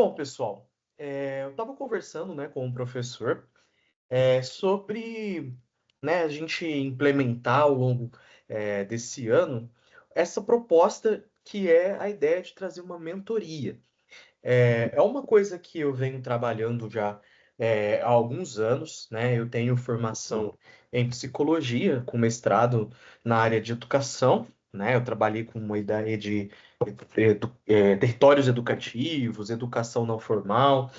Bom, pessoal, eu estava conversando, né, com um professor sobre, né, a gente implementar ao longo desse ano essa proposta que é a ideia de trazer uma mentoria. É uma coisa que eu venho trabalhando já há alguns anos, né? Eu tenho formação em psicologia, com mestrado na área de educação, né? Eu trabalhei com uma ideia de territórios educativos, educação não formal,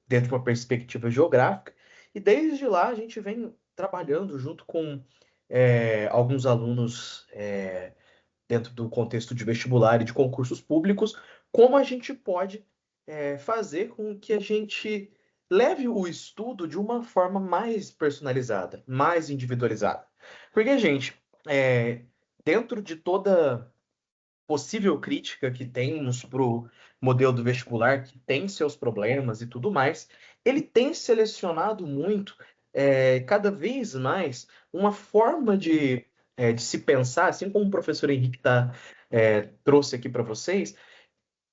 dentro de uma perspectiva geográfica. E desde lá a gente vem trabalhando junto com alguns alunos dentro do contexto de vestibular e de concursos públicos, como a gente pode fazer com que a gente leve o estudo de uma forma mais personalizada, mais individualizada. Porque, gente, é, dentro de toda possível crítica que temos para o modelo do vestibular, que tem seus problemas e tudo mais, ele tem selecionado muito, cada vez mais, uma forma de se pensar, assim como o professor Henrique trouxe aqui para vocês,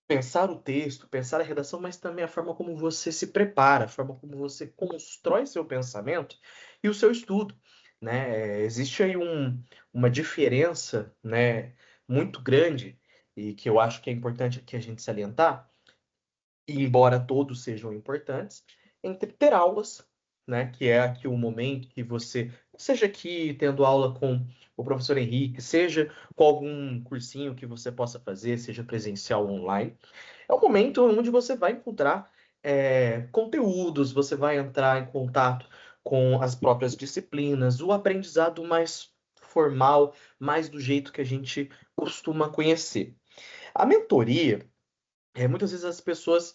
pensar o texto, pensar a redação, mas também a forma como você se prepara, a forma como você constrói seu pensamento e o seu estudo, né? Existe aí uma diferença, né, muito grande e que eu acho que é importante aqui a gente salientar, e embora todos sejam importantes, entre ter aulas, né, que é aqui o momento que você, seja aqui tendo aula com o professor Henrique, seja com algum cursinho que você possa fazer, seja presencial ou online, é o momento onde você vai encontrar conteúdos, você vai entrar em contato com as próprias disciplinas, o aprendizado mais formal, mais do jeito que a gente costuma conhecer. A mentoria, muitas vezes as pessoas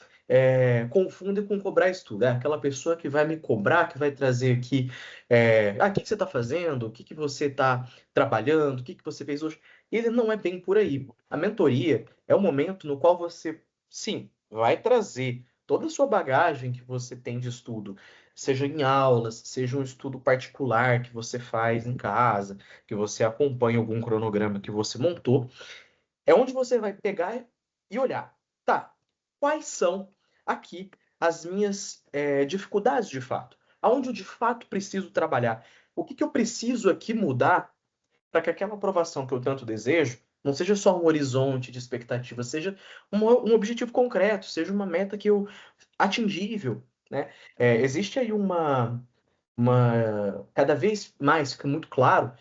confundem com cobrar estudo. É aquela pessoa que vai me cobrar, que vai trazer aqui, o que que você está fazendo? O que que você está trabalhando? O que que você fez hoje? Ele não é bem por aí. A mentoria é o momento no qual você, sim, vai trazer toda a sua bagagem que você tem de estudo, seja em aulas, seja um estudo particular que você faz em casa, que você acompanha algum cronograma que você montou, é onde você vai pegar e olhar, tá, quais são aqui as minhas dificuldades de fato? Aonde eu de fato preciso trabalhar? O que que eu preciso aqui mudar para que aquela aprovação que eu tanto desejo não seja só um horizonte de expectativa, seja um objetivo concreto, seja uma meta que eu atingível, né? Existe aí cada vez mais fica muito claro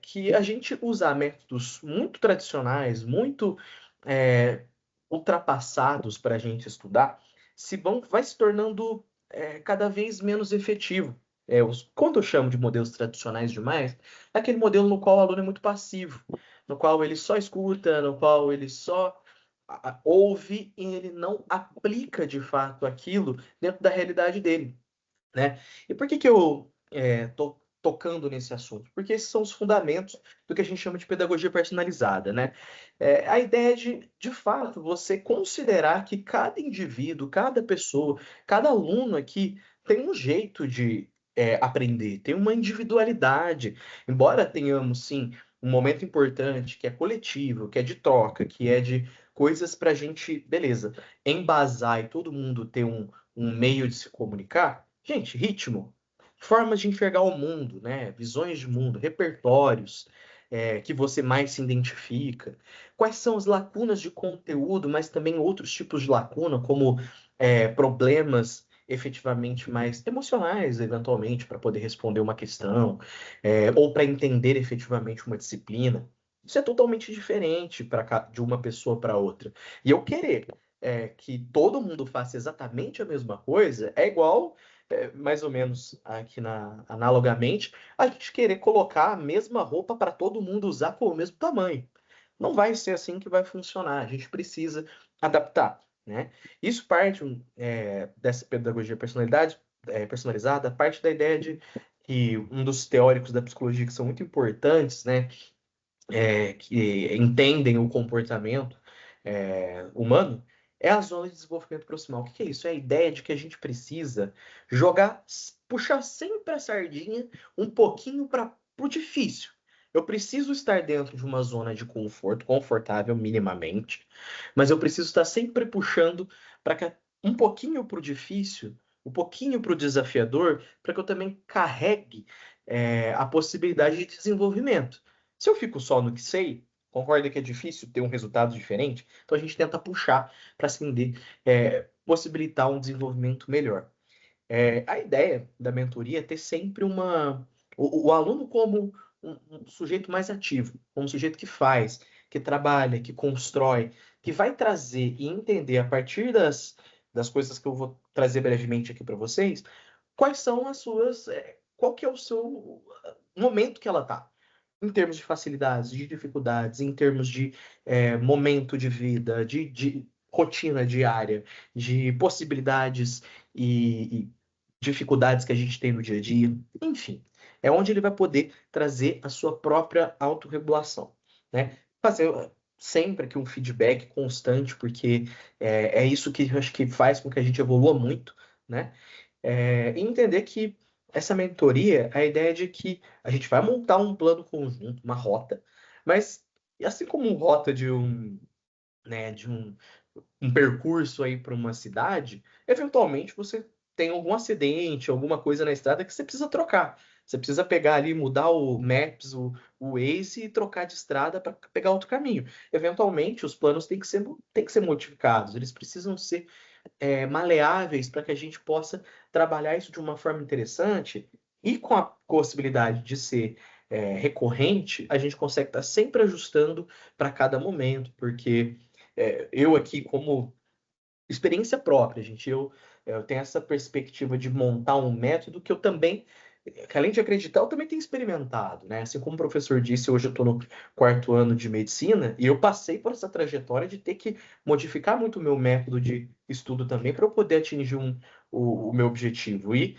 que a gente usar métodos muito tradicionais, muito é, ultrapassados para a gente estudar, vai se tornando cada vez menos efetivo. Quando eu chamo de modelos tradicionais demais, é aquele modelo no qual o aluno é muito passivo, no qual ele só escuta, no qual ele só ouve e ele não aplica de fato aquilo dentro da realidade dele, né? E por que que eu tô tocando nesse assunto? Porque esses são os fundamentos do que a gente chama de pedagogia personalizada, né? A ideia de fato, você considerar que cada indivíduo, cada pessoa, cada aluno aqui tem um jeito de aprender, tem uma individualidade. Embora tenhamos, sim, um momento importante que é coletivo, que é de troca, que é de coisas para a gente, beleza, embasar e todo mundo ter um meio de se comunicar. Gente, ritmo, formas de enxergar o mundo, né? Visões de mundo, repertórios que você mais se identifica. Quais são as lacunas de conteúdo, mas também outros tipos de lacuna, como problemas efetivamente mais emocionais, eventualmente, para poder responder uma questão, ou para entender efetivamente uma disciplina. Isso é totalmente diferente de uma pessoa para outra. E eu querer que todo mundo faça exatamente a mesma coisa é igual, mais ou menos aqui analogamente, a gente querer colocar a mesma roupa para todo mundo usar com o mesmo tamanho. Não vai ser assim que vai funcionar. A gente precisa adaptar, né? Isso parte dessa pedagogia personalizada, parte da ideia de que um dos teóricos da psicologia que são muito importantes, né, que entendem o comportamento humano, é a zona de desenvolvimento proximal. O que que é isso? É a ideia de que a gente precisa puxar sempre a sardinha um pouquinho para o difícil. Eu preciso estar dentro de uma zona de conforto, confortável minimamente, mas eu preciso estar sempre puxando para um pouquinho para o difícil, um pouquinho para o desafiador, para que eu também carregue a possibilidade de desenvolvimento. Se eu fico só no que sei, concorda que é difícil ter um resultado diferente? Então a gente tenta puxar para ascender, possibilitar um desenvolvimento melhor. A ideia da mentoria é ter sempre o aluno como um sujeito mais ativo, como um sujeito que faz, que trabalha, que constrói, que vai trazer e entender a partir das coisas que eu vou trazer brevemente aqui para vocês, quais são as suas, qual que é o seu momento que ela está em termos de facilidades, de dificuldades, em termos de momento de vida, de rotina diária, de possibilidades e dificuldades que a gente tem no dia a dia. Enfim, é onde ele vai poder trazer a sua própria autorregulação, né? Fazer sempre que um feedback constante, porque é isso que eu acho que faz com que a gente evolua muito, né? E entender que essa mentoria, a ideia é de que a gente vai montar um plano conjunto, uma rota, mas assim como uma rota de um percurso aí para uma cidade, eventualmente você tem algum acidente, alguma coisa na estrada que você precisa trocar. Você precisa pegar ali, mudar o Maps, o Waze e trocar de estrada para pegar outro caminho. Eventualmente, os planos têm que ser modificados, eles precisam ser maleáveis para que a gente possa trabalhar isso de uma forma interessante e com a possibilidade de ser recorrente, a gente consegue estar sempre ajustando para cada momento, porque eu aqui, como experiência própria, gente, eu tenho essa perspectiva de montar um método que além de acreditar, eu também tenho experimentado, né? Assim como o professor disse, hoje eu estou no quarto ano de medicina e eu passei por essa trajetória de ter que modificar muito o meu método de estudo também para eu poder atingir o meu objetivo. E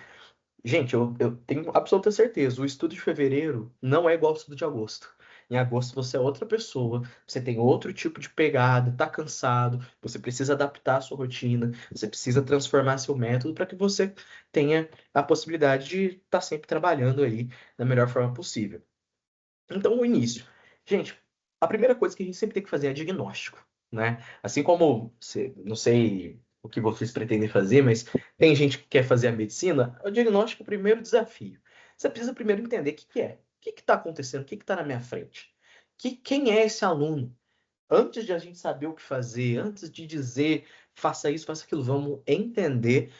gente, eu tenho absoluta certeza, o estudo de fevereiro não é igual ao estudo de agosto. Em agosto você é outra pessoa, você tem outro tipo de pegada, tá cansado, você precisa adaptar a sua rotina, você precisa transformar seu método para que você tenha a possibilidade de estar sempre trabalhando aí da melhor forma possível. Então, o início. Gente, a primeira coisa que a gente sempre tem que fazer é diagnóstico, né? Assim como, não sei o que vocês pretendem fazer, mas tem gente que quer fazer a medicina, o diagnóstico é o primeiro desafio. Você precisa primeiro entender o que que é, o que está acontecendo, o que está na minha frente, quem é esse aluno. Antes de a gente saber o que fazer, antes de dizer faça isso, faça aquilo, vamos entender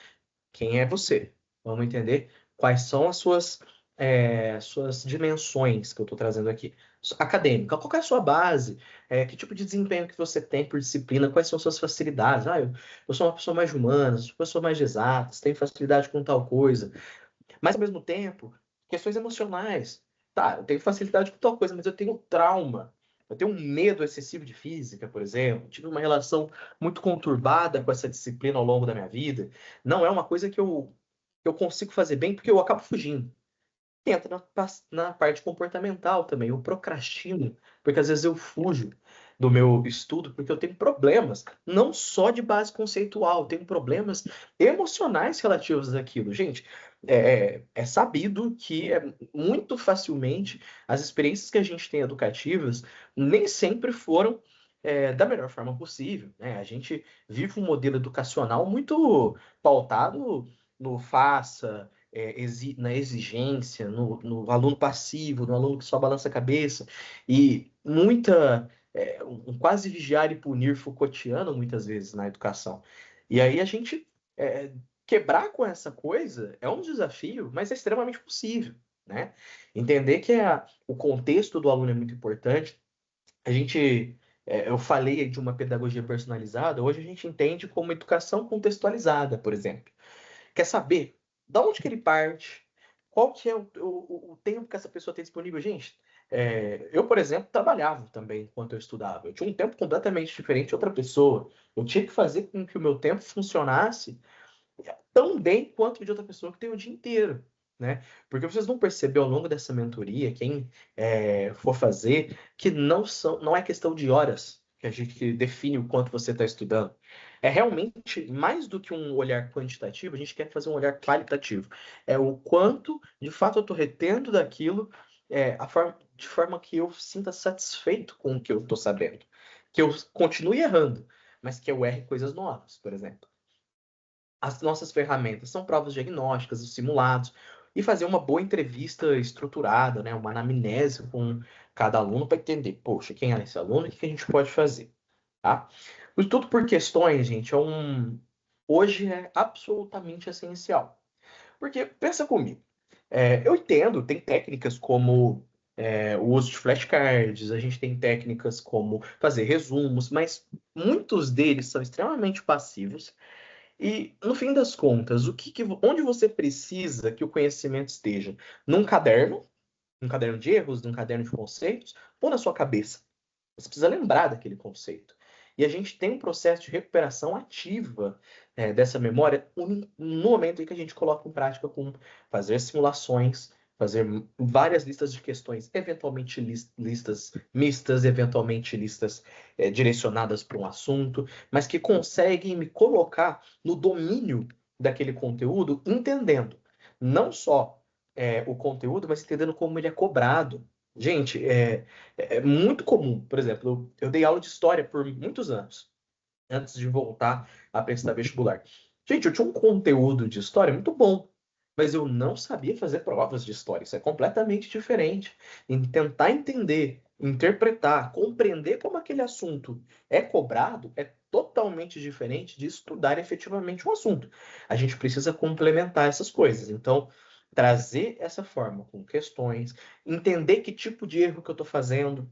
quem é você. Vamos entender quais são as suas dimensões que eu estou trazendo aqui. Acadêmica, qual que é a sua base? Que tipo de desempenho que você tem por disciplina? Quais são suas facilidades? Eu sou uma pessoa mais de humanas, sou uma pessoa mais de exatas, tenho facilidade com tal coisa. Mas, ao mesmo tempo, questões emocionais. Tá, eu tenho facilidade com tal coisa, mas eu tenho trauma. Eu tenho um medo excessivo de física, por exemplo. Tive uma relação muito conturbada com essa disciplina ao longo da minha vida. Não é uma coisa que eu consigo fazer bem porque eu acabo fugindo. Entra na parte comportamental também. Eu procrastino, porque às vezes eu fujo do meu estudo, porque eu tenho problemas, não só de base conceitual, eu tenho problemas emocionais relativos àquilo. Gente, é sabido que muito facilmente as experiências que a gente tem educativas nem sempre foram da melhor forma possível, né? A gente vive um modelo educacional muito pautado no faça na exigência, no aluno passivo, no aluno que só balança a cabeça, e um quase vigiar e punir Foucaultiano muitas vezes na educação. E aí a gente quebrar com essa coisa é um desafio, mas é extremamente possível, né? Entender que o contexto do aluno é muito importante. Eu falei aí de uma pedagogia personalizada, hoje a gente entende como educação contextualizada, por exemplo. Quer saber da onde que ele parte, qual que é o tempo que essa pessoa tem disponível. Gente, eu, por exemplo, trabalhava também enquanto eu estudava. Eu tinha um tempo completamente diferente de outra pessoa. Eu tinha que fazer com que o meu tempo funcionasse tão bem quanto o de outra pessoa que tem o dia inteiro. Né? Porque vocês vão perceber ao longo dessa mentoria, quem for fazer, que não é questão de horas que a gente define o quanto você está estudando. É realmente mais do que um olhar quantitativo, a gente quer fazer um olhar qualitativo. É o quanto, de fato, eu estou retendo daquilo, de forma que eu sinta satisfeito com o que eu estou sabendo. Que eu continue errando, mas que eu erre coisas novas, por exemplo. As nossas ferramentas são provas diagnósticas, os simulados, e fazer uma boa entrevista estruturada, né, uma anamnese com cada aluno para entender, poxa, quem é esse aluno e o que a gente pode fazer, tá? O estudo por questões, gente, hoje é absolutamente essencial. Porque, pensa comigo, eu entendo, tem técnicas como o uso de flashcards, a gente tem técnicas como fazer resumos, mas muitos deles são extremamente passivos e, no fim das contas, onde você precisa que o conhecimento esteja? Num caderno, num caderno de erros, num caderno de conceitos, ou na sua cabeça? Você precisa lembrar daquele conceito. E a gente tem um processo de recuperação ativa dessa memória no momento em que a gente coloca em prática com fazer simulações, fazer várias listas de questões, eventualmente listas mistas, eventualmente listas direcionadas para um assunto, mas que conseguem me colocar no domínio daquele conteúdo, entendendo não só o conteúdo, mas entendendo como ele é cobrado. Gente, é muito comum. Por exemplo, eu dei aula de história por muitos anos, antes de voltar a prestar vestibular. Gente, eu tinha um conteúdo de história muito bom, mas eu não sabia fazer provas de história. Isso é completamente diferente. Em tentar entender, interpretar, compreender como aquele assunto é cobrado é totalmente diferente de estudar efetivamente um assunto. A gente precisa complementar essas coisas. Então, trazer essa forma com questões, entender que tipo de erro que eu estou fazendo,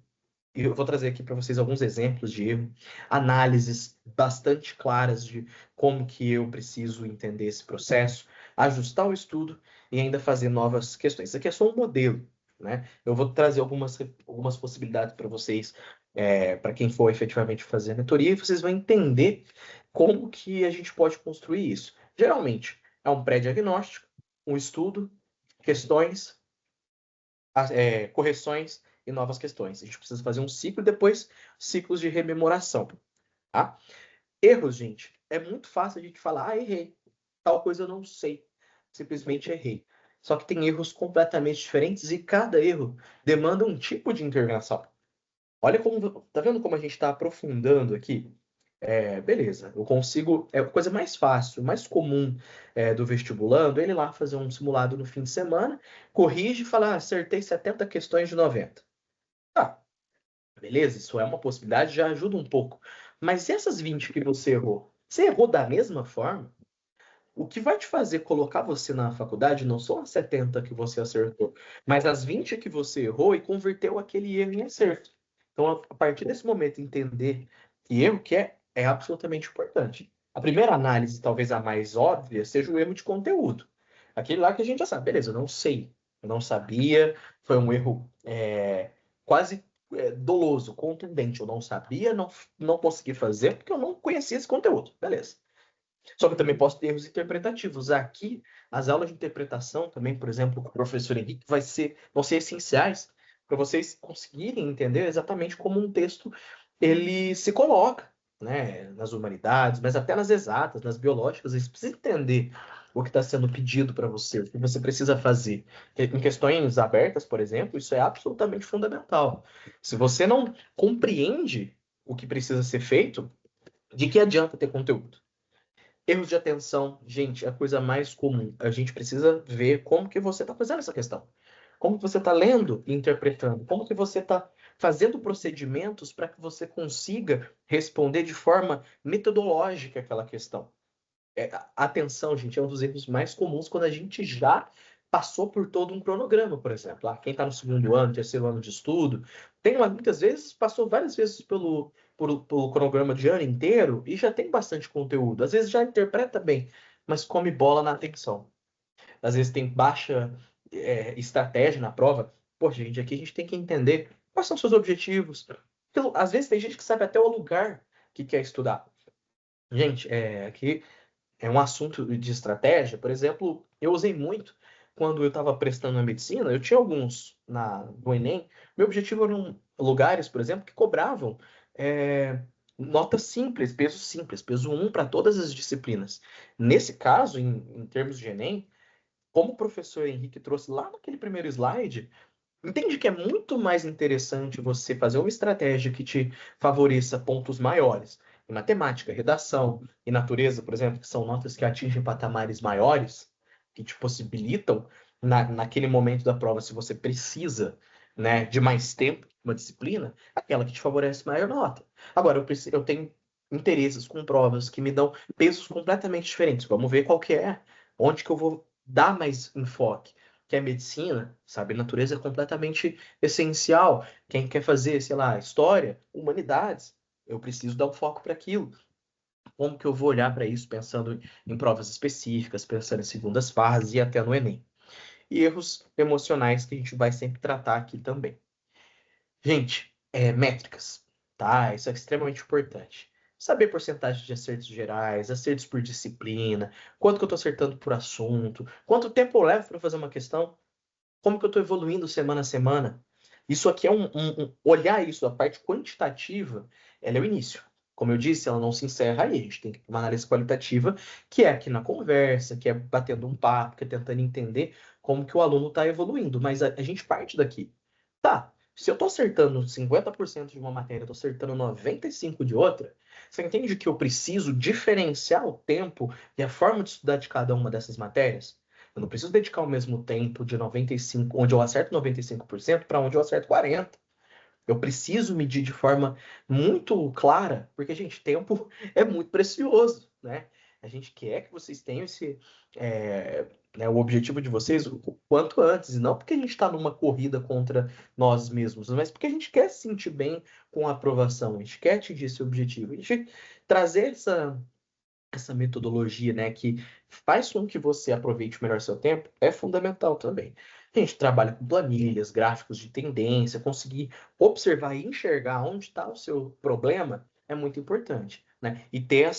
e eu vou trazer aqui para vocês alguns exemplos de erro, análises bastante claras de como que eu preciso entender esse processo, ajustar o estudo e ainda fazer novas questões. Isso aqui é só um modelo, né? Eu vou trazer algumas possibilidades para vocês, para quem for efetivamente fazer a mentoria, e vocês vão entender como que a gente pode construir isso. Geralmente, é um pré-diagnóstico, um estudo, questões, correções e novas questões. A gente precisa fazer um ciclo e depois ciclos de rememoração, tá? Erros, gente, é muito fácil a gente falar, errei, tal coisa eu não sei, simplesmente errei. Só que tem erros completamente diferentes e cada erro demanda um tipo de intervenção. Olha como, tá vendo como a gente está aprofundando aqui? Beleza, eu consigo. É a coisa mais fácil, mais comum do vestibulando, ele lá fazer um simulado no fim de semana, corrige e fala, acertei 70 questões de 90. Tá, beleza, isso é uma possibilidade, já ajuda um pouco. Mas e essas 20 que você errou? Você errou da mesma forma? O que vai te fazer colocar você na faculdade não são as 70 que você acertou, mas as 20 que você errou e converteu aquele erro em acerto. Então, a partir desse momento, entender que erro que é absolutamente importante. A primeira análise, talvez a mais óbvia, seja o erro de conteúdo. Aquele lá que a gente já sabe, beleza, eu não sei, eu não sabia, foi um erro quase doloso, contundente. Eu não sabia, não consegui fazer porque eu não conhecia esse conteúdo. Beleza. Só que eu também posso ter erros interpretativos. Aqui, as aulas de interpretação também, por exemplo, com o professor Henrique, vão ser essenciais para vocês conseguirem entender exatamente como um texto ele se coloca, né, nas humanidades, mas até nas exatas, nas biológicas, você precisa entender o que está sendo pedido para você, o que você precisa fazer. Em questões abertas, por exemplo, isso é absolutamente fundamental. Se você não compreende o que precisa ser feito, de que adianta ter conteúdo? Erros de atenção, gente, é a coisa mais comum. A gente precisa ver como que você está fazendo essa questão. Como que você está lendo e interpretando. Como que você está fazendo procedimentos para que você consiga responder de forma metodológica aquela questão. A atenção, gente, é um dos erros mais comuns quando a gente já passou por todo um cronograma, por exemplo. Quem está no segundo ano, terceiro ano de estudo, muitas vezes, passou várias vezes pelo cronograma de ano inteiro e já tem bastante conteúdo. Às vezes já interpreta bem, mas come bola na atenção. Às vezes tem baixa estratégia na prova. Poxa, gente, aqui a gente tem que entender quais são os seus objetivos. Então, às vezes tem gente que sabe até o lugar que quer estudar. Gente, aqui é um assunto de estratégia. Por exemplo, eu usei muito quando eu estava prestando a medicina. Eu tinha alguns no Enem. Meu objetivo eram lugares, por exemplo, que cobravam nota simples, peso 1 para todas as disciplinas. Nesse caso, em termos de Enem, como o professor Henrique trouxe lá naquele primeiro slide, Entende que é muito mais interessante você fazer uma estratégia que te favoreça pontos maiores em matemática, redação e natureza, por exemplo, que são notas que atingem patamares maiores, que te possibilitam, naquele momento da prova, se você precisa, né, de mais tempo, uma disciplina, aquela que te favorece maior nota. Agora, eu tenho interesses com provas que me dão pesos completamente diferentes. Vamos ver qual que é, onde que eu vou dar mais enfoque que é medicina, sabe? Natureza é completamente essencial. Quem quer fazer, sei lá, história, humanidades, eu preciso dar um foco para aquilo. Como que eu vou olhar para isso pensando em provas específicas, pensando em segundas fases e até no Enem? E erros emocionais que a gente vai sempre tratar aqui também. Gente, métricas, tá? Isso é extremamente importante. Saber porcentagem de acertos gerais, acertos por disciplina, quanto que eu estou acertando por assunto, quanto tempo eu levo para fazer uma questão, como que eu estou evoluindo semana a semana. Isso aqui é olhar isso, a parte quantitativa, ela é o início. Como eu disse, ela não se encerra aí. A gente tem que ter uma análise qualitativa, que é aqui na conversa, que é batendo um papo, que é tentando entender como que o aluno está evoluindo. Mas a gente parte daqui. Tá, se eu estou acertando 50% de uma matéria, estou acertando 95% de outra, você entende que eu preciso diferenciar o tempo e a forma de estudar de cada uma dessas matérias? Eu não preciso dedicar o mesmo tempo de 95, onde eu acerto 95%, para onde eu acerto 40%. Eu preciso medir de forma muito clara, porque, gente, tempo é muito precioso, né? A gente quer que vocês tenham é, o objetivo de vocês o quanto antes, e não porque a gente está numa corrida contra nós mesmos, mas porque a gente quer se sentir bem com a aprovação, a gente quer atingir esse objetivo. A gente trazer essa metodologia, né, que faz com que você aproveite melhor seu tempo, é fundamental também. A gente trabalha com planilhas, gráficos de tendência, conseguir observar e enxergar onde está o seu problema é muito importante, né? E ter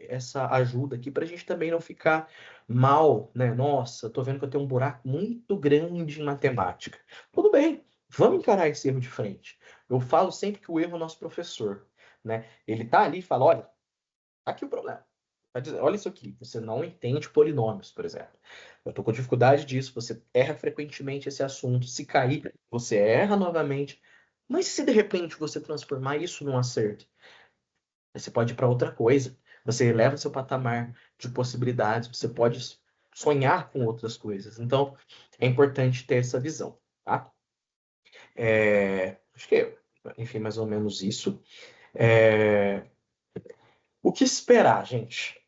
essa ajuda aqui para a gente também não ficar mal, né? Nossa, tô vendo que eu tenho um buraco muito grande em matemática. Tudo bem, vamos encarar esse erro de frente. Eu falo sempre que o erro é o nosso professor, né? Ele tá ali e fala, olha, tá aqui o problema. Vai dizer, olha isso aqui, você não entende polinômios, por exemplo. Eu estou com dificuldade disso, você erra frequentemente esse assunto. Se cair, você erra novamente. Mas se de repente você transformar isso num acerto, você pode ir para outra coisa. Você eleva seu patamar de possibilidades, você pode sonhar com outras coisas. Então, é importante ter essa visão, tá? Acho que, enfim, mais ou menos isso. É, O que esperar, gente?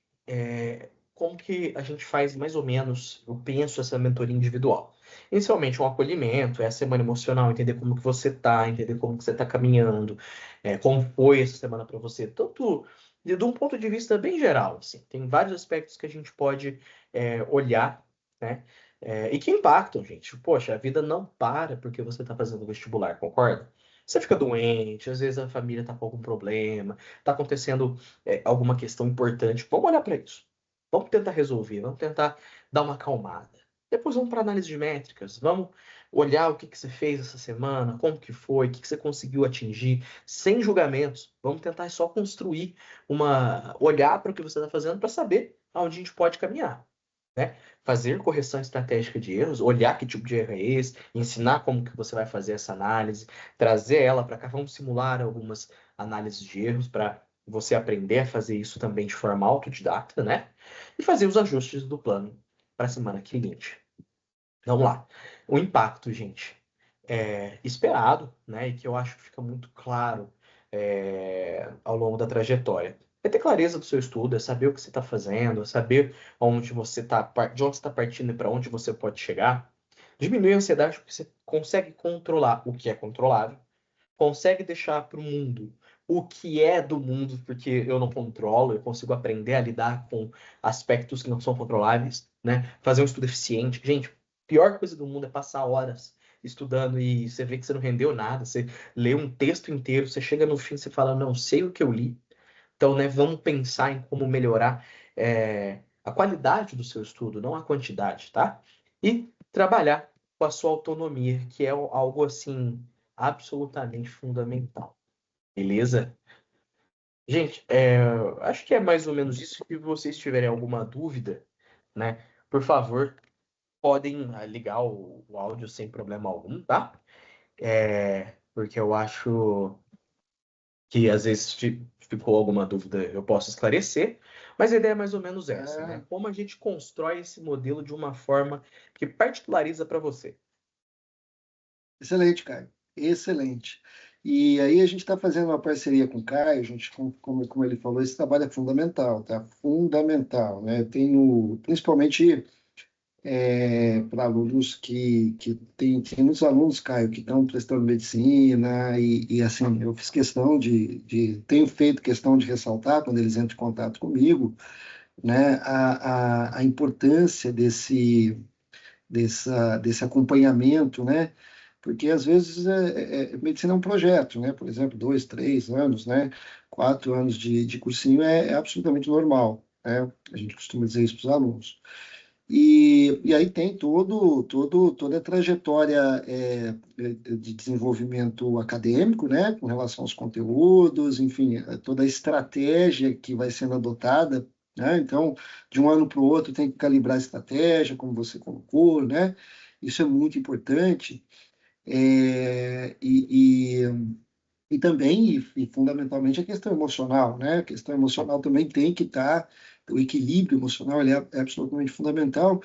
Como que a gente faz mais ou menos, eu penso, essa mentoria individual? Inicialmente, um acolhimento, é a semana emocional, entender como que você tá, entender como que você tá caminhando, como foi essa semana para você, tanto de um ponto de vista bem geral, assim. Tem vários aspectos que a gente pode olhar, né? E que impactam, gente. Poxa, a vida não para porque você está fazendo vestibular, concorda? Você fica doente, às vezes a família tá com algum problema, tá acontecendo alguma questão importante, vamos olhar para isso. Vamos tentar resolver, vamos tentar dar uma acalmada. Depois vamos para análise de métricas, vamos olhar o que que você fez essa semana, como que foi, o que que você conseguiu atingir, sem julgamentos. Vamos tentar só construir olhar para o que você está fazendo para saber aonde a gente pode caminhar, né? Fazer correção estratégica de erros, olhar que tipo de erro é esse, ensinar como que você vai fazer essa análise, trazer ela para cá, vamos simular algumas análises de erros para você aprender a fazer isso também de forma autodidata, né? E fazer os ajustes do plano para a semana seguinte. Vamos lá. O impacto, gente, é esperado, né? E que eu acho que fica muito claro ao longo da trajetória. É ter clareza do seu estudo, é saber o que você está fazendo, é saber onde você está, de onde você está partindo e para onde você pode chegar. Diminuir a ansiedade porque você consegue controlar o que é controlável, consegue deixar para o mundo o que é do mundo, porque eu não controlo, eu consigo aprender a lidar com aspectos que não são controláveis, né? Fazer um estudo eficiente. Gente, a pior coisa do mundo é passar horas estudando e você vê que você não rendeu nada, você lê um texto inteiro, você chega no fim e você fala, não sei o que eu li. Então, né, vamos pensar em como melhorar a qualidade do seu estudo, não a quantidade, tá? E trabalhar com a sua autonomia, que é algo assim absolutamente fundamental. Beleza? Gente, acho que é mais ou menos isso. Se vocês tiverem alguma dúvida, né, por favor, podem ligar o áudio sem problema algum, tá? Porque eu acho que às vezes ficou alguma dúvida, eu posso esclarecer, mas a ideia é mais ou menos essa, né? Ah, Como a gente constrói esse modelo de uma forma que particulariza para você. excelente, Caio. Excelente. E aí a gente está fazendo uma parceria com o Caio, a gente, como ele falou, esse trabalho é fundamental, tá? Fundamental, né? Eu tenho, principalmente para alunos que tem muitos alunos, Caio, que estão prestando medicina, e assim, eu fiz questão tenho feito questão de ressaltar, quando eles entram em contato comigo, né, a importância desse acompanhamento, né? Porque às vezes medicina é um projeto, né? Por exemplo, 2, 3 anos, né? 4 anos de cursinho é absolutamente normal, né? A gente costuma dizer isso para os alunos. E aí tem toda a trajetória de desenvolvimento acadêmico, né, com relação aos conteúdos, enfim, toda a estratégia que vai sendo adotada, né? Então, de um ano para o outro tem que calibrar a estratégia, como você colocou, né? Isso é muito importante. É, e também, e fundamentalmente, a questão emocional, né? A questão emocional também tem que estar, o equilíbrio emocional ele é absolutamente fundamental.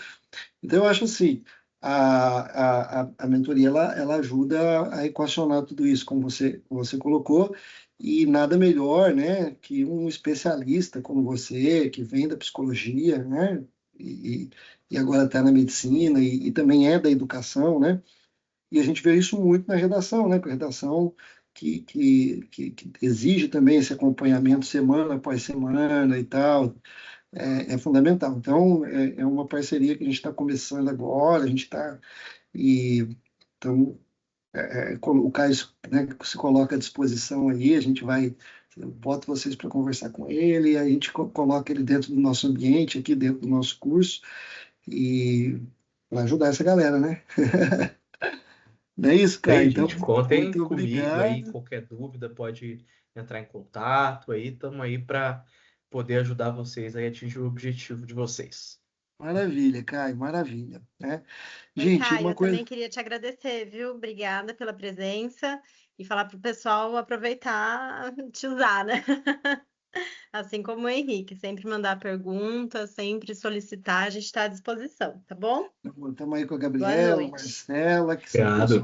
Então, eu acho assim, a mentoria ela ajuda a equacionar tudo isso, como você colocou, e nada melhor, né, que um especialista como você, que vem da psicologia, né, e, e agora está na medicina, e também é da educação, né, e a gente vê isso muito na redação, né, com a redação que exige também esse acompanhamento semana após semana e tal, é fundamental. Então, é uma parceria que a gente está começando agora, a gente está. E, então, o Caio, né, se coloca à disposição aí, a gente vai. Eu boto vocês para conversar com ele, a gente coloca ele dentro do nosso ambiente, aqui dentro do nosso curso, e para ajudar essa galera, né? Não é isso, E Caio? aí, Então, gente, contem muito comigo aí, obrigado. qualquer dúvida pode entrar em contato aí, estamos aí para poder ajudar vocês aí a atingir o objetivo de vocês. Maravilha, Caio, maravilha, né? Oi, Gente, Caio, uma eu coisa. também queria te agradecer, viu? Obrigada pela presença e falar para o pessoal aproveitar te usar, né? Assim como o Henrique, sempre mandar perguntas, sempre solicitar, a gente está à disposição, tá bom? Estamos aí com a Boa Gabriela, noite. Marcela, que são Obrigado. pessoas